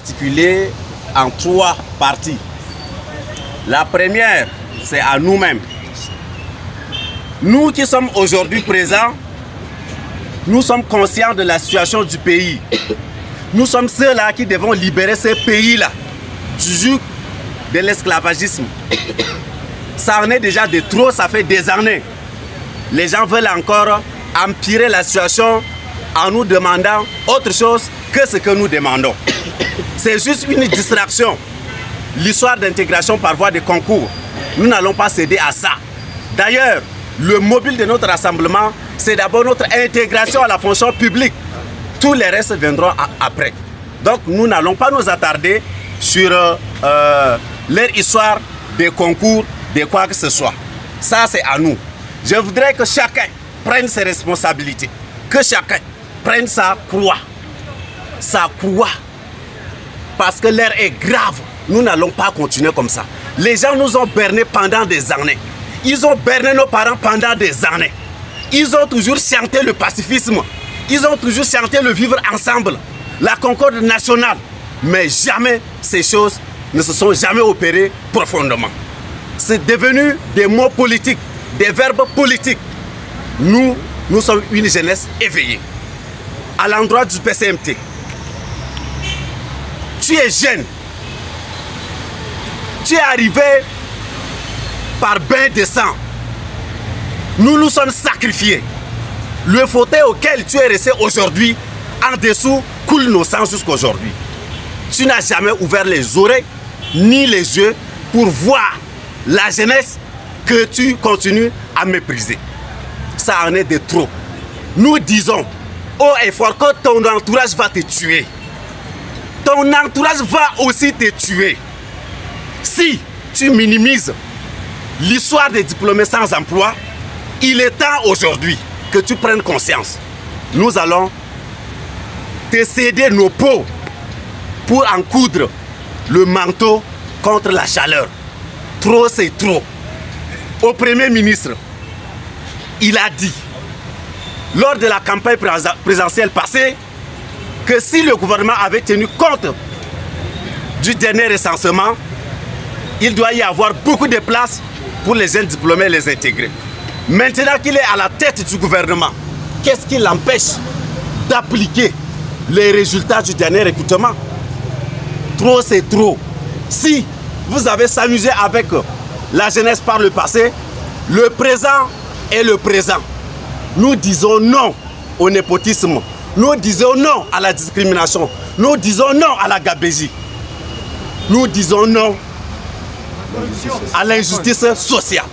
articulé en 3 parties. La première, c'est à nous-mêmes. Nous qui sommes aujourd'hui présents, nous sommes conscients de la situation du pays. Nous sommes ceux-là qui devons libérer ce pays-là du joug de l'esclavagisme. Ça en est déjà de trop, ça fait des années. Les gens veulent encore empirer la situation en nous demandant autre chose que ce que nous demandons. C'est juste une distraction. L'histoire d'intégration par voie de concours, nous n'allons pas céder à ça. D'ailleurs, le mobile de notre rassemblement, c'est d'abord notre intégration à la fonction publique. Tous les restes viendront après. Donc nous n'allons pas nous attarder sur leur histoire de concours, de quoi que ce soit. Ça, c'est à nous. Je voudrais que chacun prenne ses responsabilités. Que chacun prenne sa croix. Sa croix. Parce que l'heure est grave. Nous n'allons pas continuer comme ça. Les gens nous ont bernés pendant des années. Ils ont berné nos parents pendant des années. Ils ont toujours chanté le pacifisme. Ils ont toujours chanté le vivre ensemble. La concorde nationale. Mais jamais ces choses ne se sont jamais opérées profondément. C'est devenu des mots politiques, des verbes politiques. Nous sommes une jeunesse éveillée. À l'endroit du PCMT, tu es jeune. Tu es arrivé par bain de sang. Nous nous sommes sacrifiés. Le fauteuil auquel tu es resté aujourd'hui, en dessous, coule nos sangs jusqu'à aujourd'hui. Tu n'as jamais ouvert les oreilles ni les yeux pour voir la jeunesse que tu continues à mépriser. Ça en est de trop. Nous disons haut et fort que ton entourage va te tuer. Ton entourage va aussi te tuer. Si tu minimises l'histoire des diplômés sans emploi, il est temps aujourd'hui que tu prennes conscience. Nous allons te céder nos peaux pour en coudre le manteau contre la chaleur. Trop, c'est trop. Au Premier ministre, il a dit, lors de la campagne présidentielle passée, que si le gouvernement avait tenu compte du dernier recensement, il doit y avoir beaucoup de places pour les jeunes diplômés et les intégrer. Maintenant qu'il est à la tête du gouvernement, qu'est-ce qui l'empêche d'appliquer les résultats du dernier recrutement? Trop, c'est trop. Si vous avez s'amusé avec la jeunesse par le passé, le présent est le présent. Nous disons non au népotisme. Nous disons non à la discrimination. Nous disons non à la gabegie. Nous disons non à l'injustice sociale.